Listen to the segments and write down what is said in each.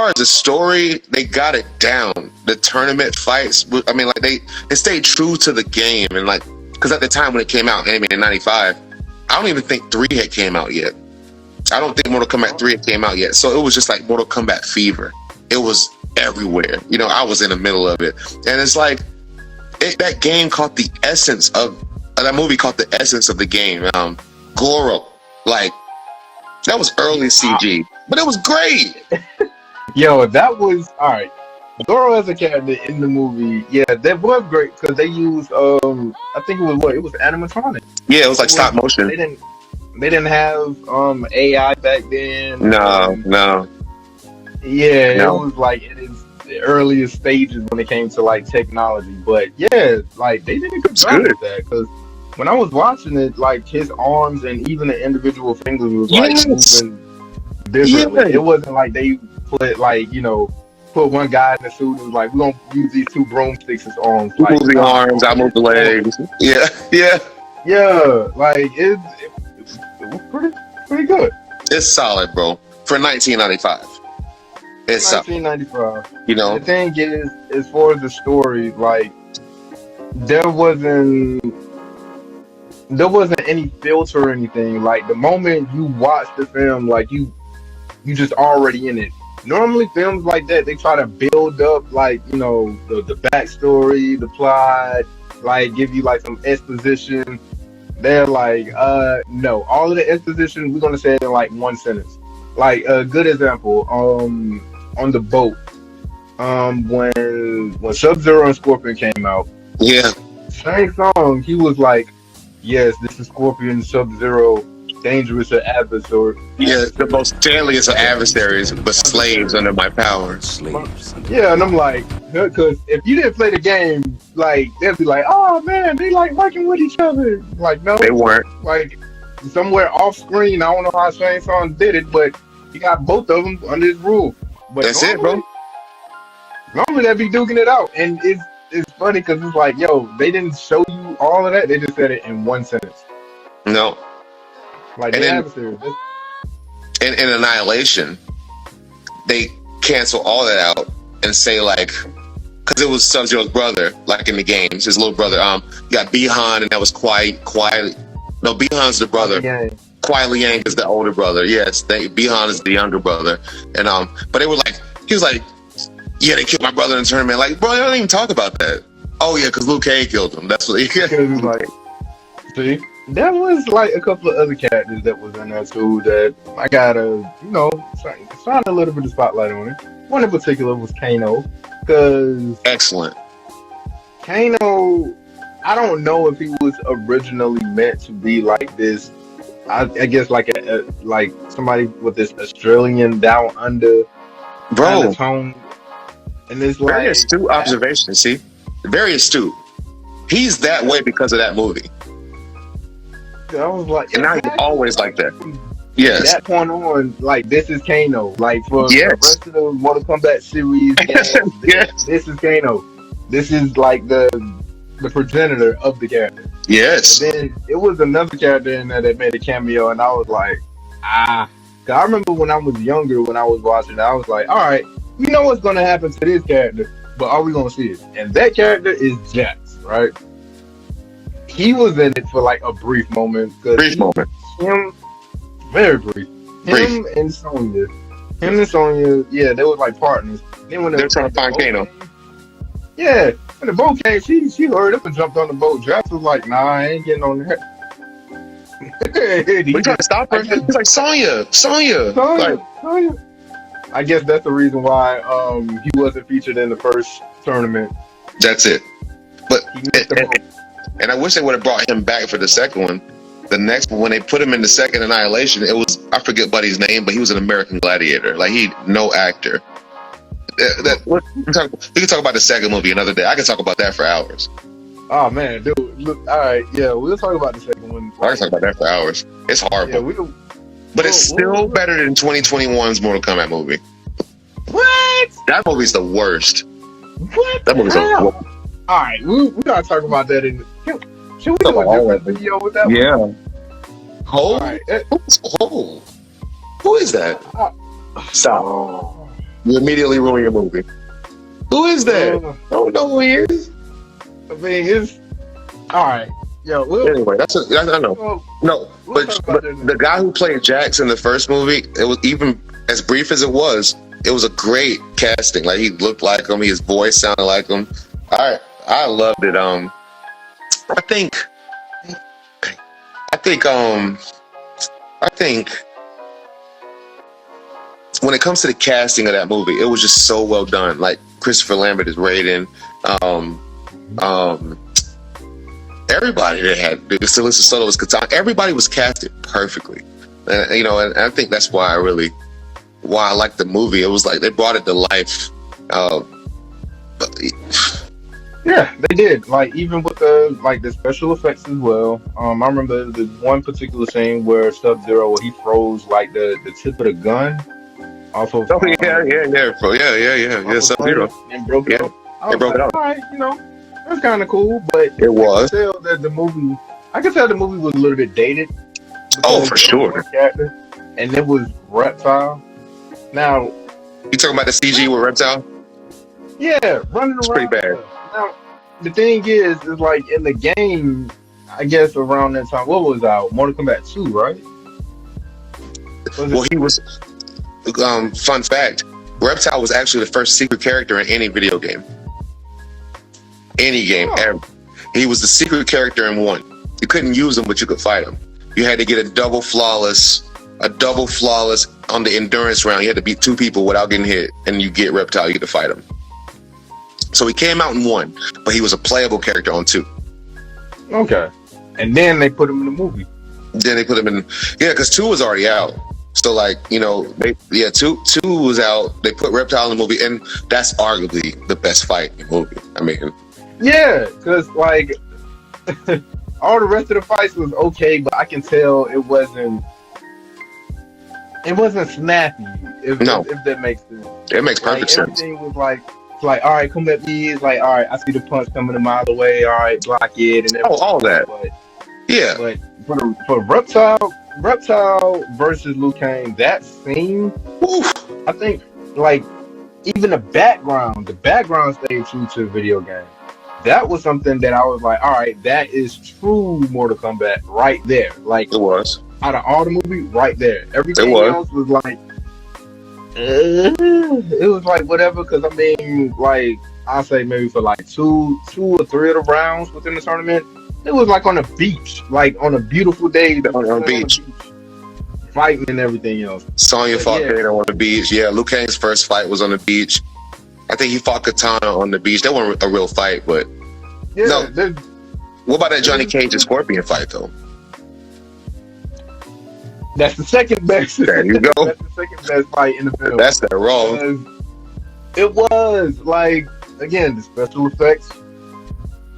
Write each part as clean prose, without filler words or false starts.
far as the story, they got it down. The tournament fights, I mean, like they stayed true to the game, and like, because at the time when it came out, I mean, in '95, I don't even think 3 had came out yet. I don't think Mortal Kombat 3 had came out yet. So it was just like Mortal Kombat fever. It was everywhere. You know, I was in the middle of it, and it's like that game caught the essence of that movie caught the essence of the game. Goro, like that was early CG, but it was great. Yo, that was all right. Goro as a character in the movie, yeah, that was great because they used I think it was animatronic. Yeah, it was like stop motion. They didn't have AI back then. No. Yeah, no. It was like in its earliest stages when it came to like technology. But yeah, like they did a good job with that because when I was watching it, like his arms and even the individual fingers was like moving differently. Yeah. It wasn't like they put like, you know, put one guy in the suit and was like, we're gonna use these 2 broomsticks as arms. You move the arms, I move the legs. Yeah. Like it was pretty good. It's solid, bro. For 1995. It's 1995. You know, the thing is, as far as the story, like there wasn't any filter or anything. Like the moment you watch the film, like you just already in it. Normally films like that, they try to build up like, you know, the backstory, the plot, like give you like some exposition. They're like, no, all of the exposition we're gonna say it in like one sentence. Like a good example, on the boat, when Sub-Zero and Scorpion came out, yeah, same song, he was like, yes, this is Scorpion, Sub-Zero, dangerous adversary. Yeah, the most deadliest of adversaries, but slaves under my power. Slaves. Yeah, and I'm like, because if you didn't play the game, like they'd be like, oh man, they like working with each other. Like no, they weren't. Like somewhere off screen, I don't know how Shane Song did it, but he got both of them under his rule. But that's it, bro. Normally they'd be duking it out, and it's funny because it's like, yo, they didn't show you all of that; they just said it in one sentence. No. Like and in Annihilation, they cancel all that out and say like, because it was Sub-Zero's brother, like in the games, his little brother. You got Bi-Han, and that was quietly. No, Bi-Han's the brother. Kuai Liang is the older brother. Yes, Bi-Han is the younger brother. And but they were like, he was like, yeah, they killed my brother in the tournament. Like, bro, they don't even talk about that. Oh yeah, because Liu Kang killed him. That's what he was like. See. There was like a couple of other characters that was in there too that I gotta, you know, shine a little bit of spotlight on it. One in particular was Kano, because excellent. Kano, I don't know if he was originally meant to be like this. I guess like like somebody with this Australian down under bro tone, and it's very like astute observation. See, very astute. He's that way because of that movie. I was like, and now he's always like that. Yes. That point on, like, this is Kano. Like, for the rest of the Mortal Kombat series, this is Kano. This is like the progenitor of the character. Yes. But then it was another character in there that made a cameo, and I was like, I remember when I was younger, when I was watching it, I was like, all right, we know what's going to happen to this character, but are we going to see it? And that character is Jax, right? He was in it for like a brief moment. Brief moment. Very brief. Him and Sonya, yeah, they were like partners. Then when they were trying to find Kano. Yeah, when the boat came, she hurried up and jumped on the boat. Drax was like, nah, I ain't getting on that. We trying to stop her. He's like, Sonya. Like, I guess that's the reason why he wasn't featured in the first tournament. That's it. But and I wish they would have brought him back for the second one. The next one, when they put him in the second Annihilation, it was, I forget Buddy's name, but he was an American Gladiator. Like, no actor. We can talk about the second movie another day. I can talk about that for hours. Oh man, dude! Look, all right, yeah, we'll talk about the second one. I can talk about that for hours. It's horrible, but it's still better than 2021's Mortal Kombat movie. What? That movie's the worst. What? That movie's the worst. All right, we gotta talk about that in. Should we do a different video with that? Yeah. Hole? Right. Who is that? Stop. You immediately ruin your movie. Who is that? Uh, I don't know who he is. I mean, it's all right. Yo, Anyway, I know. No, we'll talk about but that the guy who played Jax in the first movie, it was even as brief as it was a great casting. Like he looked like him, his voice sounded like him. I loved it. I think I think when it comes to the casting of that movie, it was just so well done. Like Christopher Lambert is Raiden. Everybody that had Sylvester Stallone was Katana. Everybody was casted perfectly, and I think that's why I liked the movie. It was like they brought it to life. Yeah, they did. Like even with the special effects as well. I remember the one particular scene where Sub-Zero, where he froze like the tip of the gun off of Oh yeah, Sub-Zero. And broke it Yeah, off. I they was broke like, it off. all right, that's kind of cool, but It was. I could tell the movie was a little bit dated. Oh, because for of sure. one character, and it was Reptile. Now, You talking about the CG with Reptile? yeah, running It's around. pretty bad. Now, the thing is like in the game, I guess around that time, what was out? Mortal Kombat 2, right? Well, he was. Fun fact: Reptile was actually the first secret character in any video game, any game Oh. ever. He was the secret character in one. You couldn't use him, but you could fight him. You had to get a double flawless on the endurance round. You had to beat two people without getting hit, and you get Reptile. You get to fight him. So he came out in one, but he was a playable character on two. Okay. And then they put him in the movie. Then they put him in, because two was already out. So two was out. They put Reptile in the movie, and that's arguably the best fight in the movie. I mean, Yeah, because like all the rest of the fights was okay, but I can tell it wasn't snappy. If that makes sense. it makes perfect sense. Everything was like, it's like, all right, come at me. It's like, all right, I see the punch coming a mile away. All right, block it, and everything. All that. Yeah. But for Reptile versus Liu Kang, that scene, Oof. I think, like, even the background stayed true to the video game. That was something that I was like, all right, that is true Mortal Kombat right there. Like, It was. out of all the movie, right there. Everything was. else was like, it was like whatever. Because I mean, like, I say maybe for like two or three of the rounds within the tournament, it was like on a beach, like on a beautiful day On a beach. fighting and everything else. Sonya But fought yeah. Kano on the beach. Yeah, Liu Kang's first fight was on the beach. I think he fought Katana on the beach. That wasn't a real fight, but Yeah, No. there's- what about that Johnny Cage and Scorpion fight though? that's the second best. There you go. That's the second best fight in the film. That's that wrong. Because it was like, again, the special effects.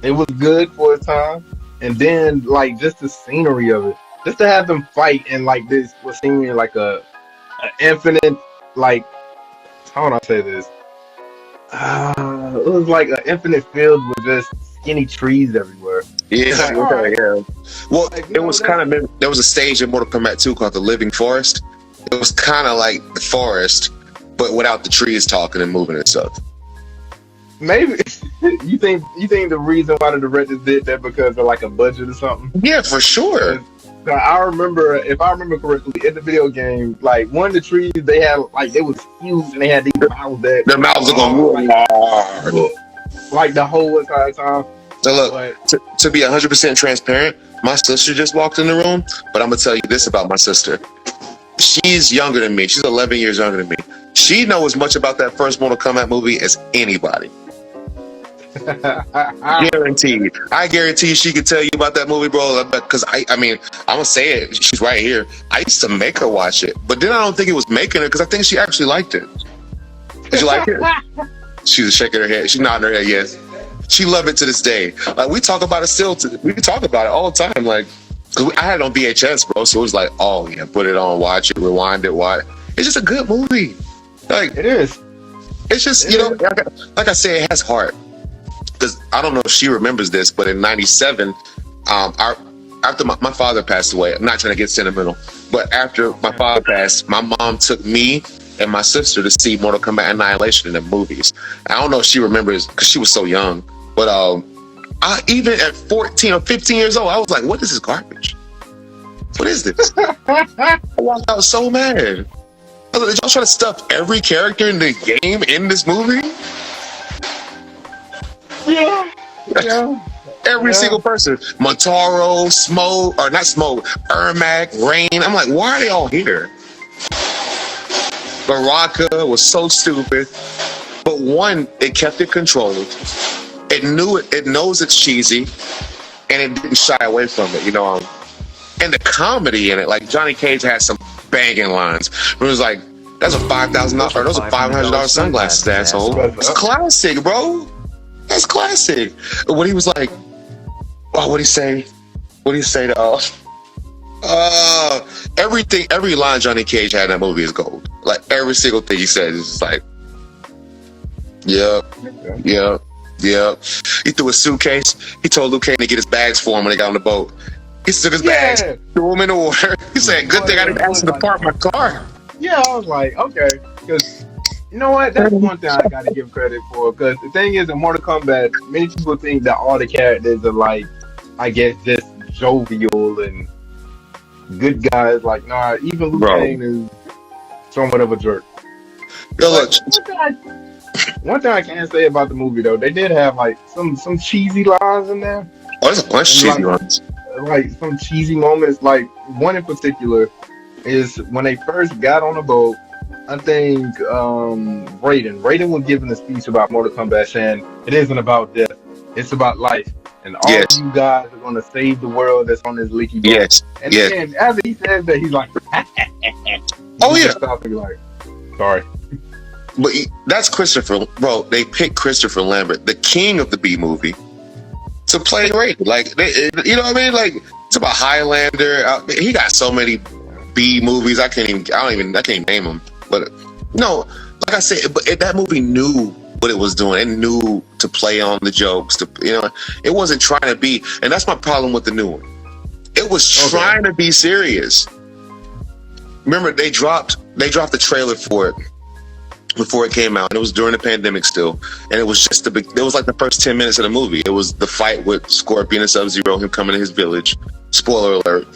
It was good for a time, and then like just the scenery of it, just to have them fight and like this was seeming like a infinite, like, how would I say this? It was like an infinite field with just skinny trees everywhere. Yeah, Like, all right. yeah. Well, Like, it was kind of, there was a stage in Mortal Kombat 2 called the Living Forest. It was kind of like the forest, but without the trees talking and moving and stuff. Maybe you think the reason why the directors did that because of like a budget or something? Yeah, for sure. So I remember, if I remember correctly, in the video game, like one of the trees they had, like they was huge and they had these mouths that Their mouths are going hard. like the whole entire time. So look, But to be 100% transparent, my sister just walked in the room, but I'm gonna tell you this about my sister. She's younger than me. She's 11 years younger than me. She knows as much about that first Mortal Kombat movie as anybody. Guaranteed. I guarantee she could tell you about that movie, bro. Because I mean, I'm gonna say it. She's right here. I used to make her watch it, but then I don't think it was making her because I think she actually liked it. Did you like it? She was shaking her head. She's nodding her head. Yes. She loved it to this day. Like we talk about it still. We talk about it all the time. Like, cause I had it on VHS, bro. So it was like, oh yeah, put it on, watch it, rewind it, watch. It's just a good movie. Like it is. It's just like I said, it has heart. Because I don't know if she remembers this, but in '97, after my father passed away, I'm not trying to get sentimental, but after my father passed, my mom took me and my sister to see Mortal Kombat Annihilation in the movies. I don't know if she remembers because she was so young, but I even at 14 or 15 years old, I was like, "What is this garbage? What is this?" I was so mad. I was like, "Did y'all try to stuff every character in the game in this movie?" Yeah. Every single person. Motaro, Smoke, or not Smoke, Ermac, Rain. I'm like, why are they all here? Baraka was so stupid. But one, it kept it controlled. It knows it's cheesy, and it didn't shy away from it, And the comedy in it, like Johnny Cage had some banging lines. It was like, that's a $5,000, or those are $500 sunglasses, asshole. It's classic, bro. That's classic. When he was like, what'd he say? What'd he say to everything, every line Johnny Cage had in that movie is gold. Like every single thing he said is just like, yep. He threw a suitcase. He told Liu Kang to get his bags for him when they got on the boat. He took his bags, threw them in order. He said, good thing I didn't ask him to park my car. Yeah, I was like, okay. Because, you know what? That's one thing I got to give credit for. Because the thing is, in Mortal Kombat, many people think that all the characters are like, I guess, just jovial and good guys. Like, nah, even Liu Kang is somewhat of a jerk. Yo, look. One thing I can say about the movie, though, they did have, like, some cheesy lines in there. Oh, there's a bunch of cheesy lines. Like, some cheesy moments. Like, one in particular is when they first got on the boat, I think Raiden was giving a speech about Mortal Kombat saying, it isn't about death, it's about life. And all of you guys are going to save the world that's on this leaky boat. Yes. And then after he says that, he's like, oh, yeah. Stop and be like, sorry. But that's Christopher, bro. They picked Christopher Lambert, the king of the B movie, to play Raiden. Like, you know what I mean? Like, it's about Highlander. He got so many B movies. I can't even name them. But no, like I said, but that movie knew what it was doing. It knew to play on the jokes. It wasn't trying to be, and that's my problem with the new one. It was trying to be serious. Remember, they dropped the trailer for it before it came out, and it was during the pandemic still, and it was just it was like the first 10 minutes of the movie. It was the fight with Scorpion and Sub-Zero, him coming to his village. Spoiler alert.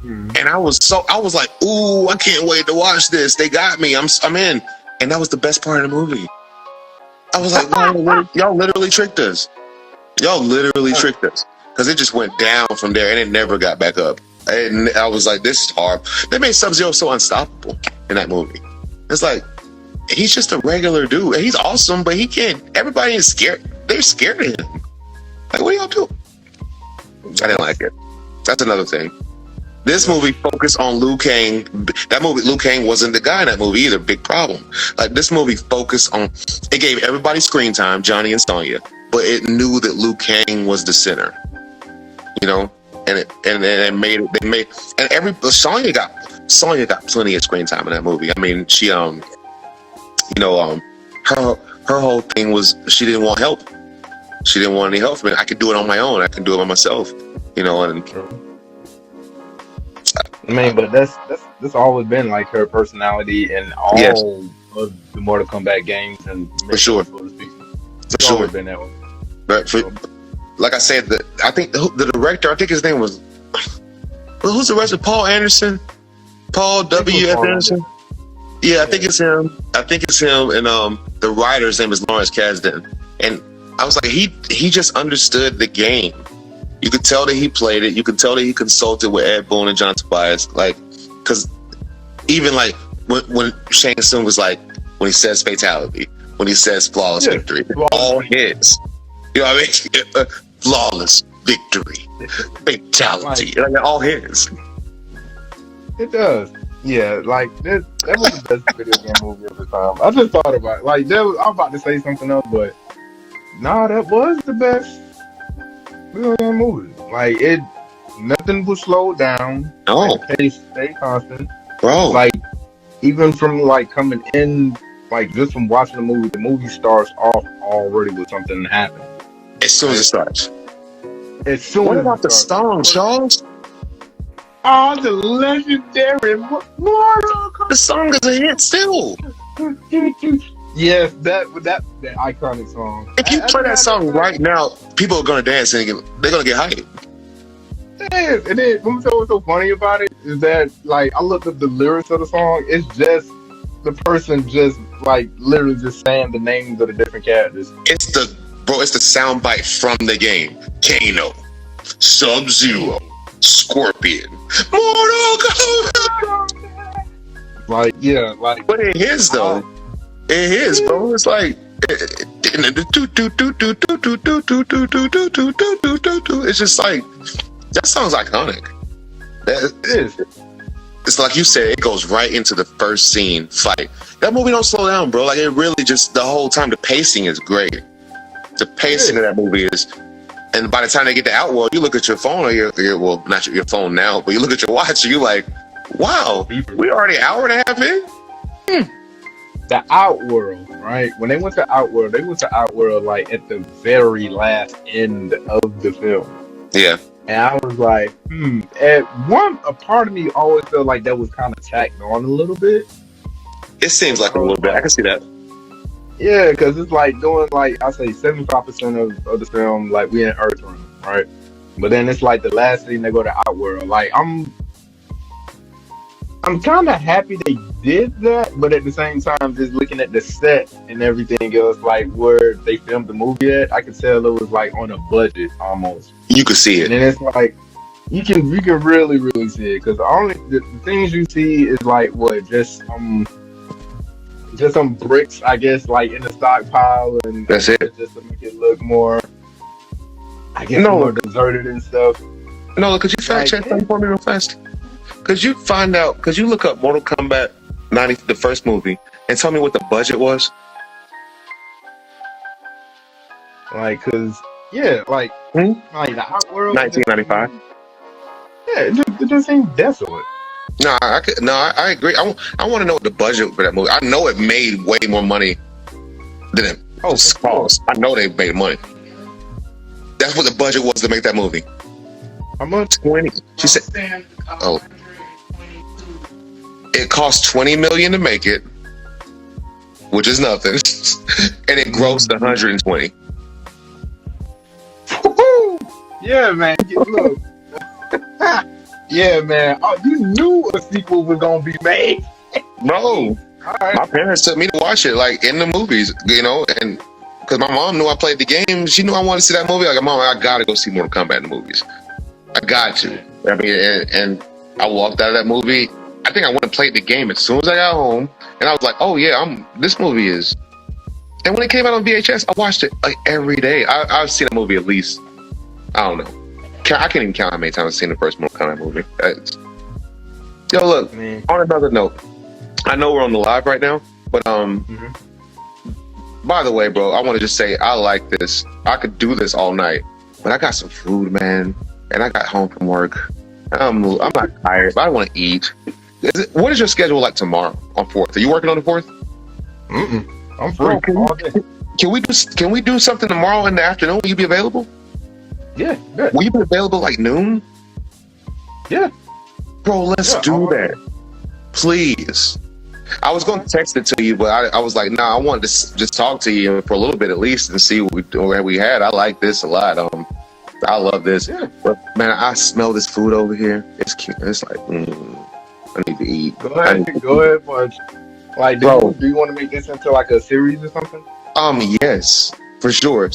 And I was like, ooh, I can't wait to watch this. They got me. I'm in. And that was the best part of the movie. I was like, wow, y'all literally tricked us. Y'all literally tricked us. Because it just went down from there, and it never got back up. And I was like, this is hard. They made Sub-Zero so unstoppable in that movie. It's like, he's just a regular dude. He's awesome, but he can't. Everybody is scared. They're scared of him. Like, what do y'all do? I didn't like it. That's another thing. This movie focused on Liu Kang. That movie, Liu Kang wasn't the guy in that movie either. Big problem. Like, this movie focused on. It gave everybody screen time, Johnny and Sonya, but it knew that Liu Kang was the center. And it made it. They made and Sonya got plenty of screen time in that movie. I mean, she her whole thing was she didn't want help. She didn't want any help from me. I could do it on my own. I can do it by myself. I mean, but that's always been like her personality in all of the Mortal Kombat games, and for sure, it's always been that way. But like I said, I think the director, I think his name was, who's the rest of Paul Anderson, Paul W. Anderson. Yeah, I think it's him. And the writer's name is Lawrence Kasdan. And I was like, he just understood the game. You could tell that he played it. You could tell that he consulted with Ed Boon and John Tobias. Like, because even like when Shang Tsung was like, when he says fatality, when he says flawless victory, all his. You know what I mean? Flawless victory, fatality, like all his. It does. Yeah, like that was the best video game movie of the time. I just thought about it. Like I'm about to say something else, but that was the best video game movie. Like nothing was slowed down. No, the pace stayed constant, bro. Like even from like coming in, like just from watching the movie starts off already with something happening. As soon as it starts. What about the song, Charles? Oh, the legendary Mortal Kombat. The song is a hit still. Yes, that iconic song. If you play that song right now, people are gonna dance and they're gonna get hyped. Yes, and then what's so funny about it is that like I looked up the lyrics of the song. It's just the person just like literally just saying the names of the different characters. It's the soundbite from the game. Kano, Sub-Zero, Scorpion, Mortal Kombat. Like yeah, like. But it is though. It is, bro. It's like it's just like that song's iconic. It's like you said, it goes right into the first scene fight. That movie don't slow down, bro. Like it really just the whole time. The pacing is great. The pacing of that movie is, and by the time they get to Outworld, you look at your phone or well, not your phone now, but you look at your watch and you're like, wow, we already an hour and a half in. The Outworld, right? When they went to Outworld, like at the very last end of the film. Yeah. And I was like, a part of me always felt like that was kind of tacked on a little bit. It seems like a little bit. I can see that. Yeah, because it's like doing like I say 75% of the film, like we in Earthrealm, right? But then it's like the last scene they go to Outworld. Like I'm kind of happy they did that, but at the same time, just looking at the set and everything else, like where they filmed the movie at, I could tell it was like on a budget almost. You could see it, and then it's like you can really see it because the things you see is like what just some bricks, I guess, like in the stockpile, and that's it. Just to make it look more, I guess, more deserted and stuff. No, could you fact check that for me real fast? Could you find out? Could you look up Mortal Kombat 90, the first movie, and tell me what the budget was? Like, cause like the Outworld, 1995. Yeah, it just seems desolate. No, I agree. I want to know what the budget for that movie. I know it made way more money than it cost. I know they made money. That's what the budget was to make that movie. How much? 20. She said, "Oh, it cost $20 million to make it, which is nothing, and it grossed 120." Yeah, man. Look. Yeah, man. Oh, you knew a sequel was gonna be made, bro. Right. My parents took me to watch it, like in the movies, and because my mom knew I played the game, she knew I wanted to see that movie. Like, Mom, I gotta go see Mortal Kombat in the movies. I got to. I mean, and I walked out of that movie. I think I went and played the game as soon as I got home, and I was like, "Oh yeah, this movie is." And when it came out on VHS, I watched it like every day. I've seen a movie at least, I don't know. I can't even count how many times I've seen the first Mortal Kombat movie. Yo, look. Man. On another note, I know we're on the live right now, but by the way, bro, I want to just say I like this. I could do this all night, but I got some food, man, and I got home from work. I'm not tired, but I want to eat. What is your schedule like tomorrow on 4th? Are you working on the 4th? I'm free all day. Can we do something tomorrow in the afternoon? Will you be available? Yeah. Will you be available like noon? Yeah. Bro, let's do that. Please. I was going to text it to you, but I was like, nah, I wanted to just talk to you for a little bit at least and see what we had. I like this a lot. I love this. Yeah. But man, I smell this food over here. It's cute. It's like, I need to eat. Go ahead, Fudge. Like, do you want to make this into like a series or something? Yes, for sure.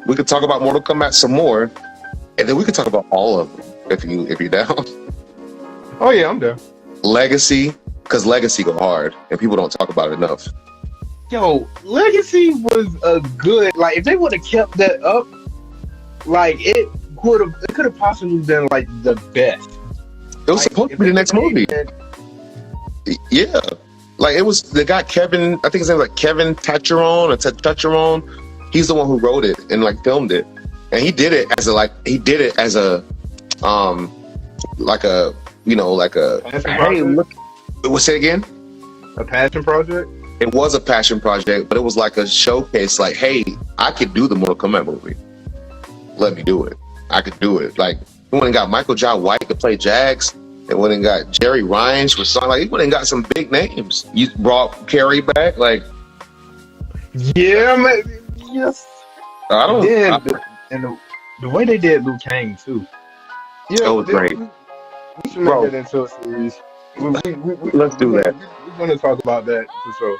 We could talk about Mortal Kombat some more, and then we could talk about all of them if you're down. Oh yeah, I'm down. Legacy, because Legacy go hard, and people don't talk about it enough. Yo, Legacy was a good. Like, if they would have kept that up, like it could have possibly been like the best. It was supposed to be the next movie. Yeah. Like it was the guy Kevin, I think his name was like Kevin Tacheron. He's the one who wrote it and like filmed it. And he did it as a hey, look, say it again? A passion project? It was a passion project, but it was like a showcase, like, hey, I could do the Mortal Kombat movie. Let me do it. I could do it. Like, we went and got Michael Jai White to play Jax, They went and got Jerry Rines for something. Like, he went and got some big names. You brought Carrie back. Like, Yeah, man. Yes. I don't. Then the way they did Liu Kang too. That Yeah, was great, we should make bro. that into a series. Let's do that. We're gonna talk about that for sure.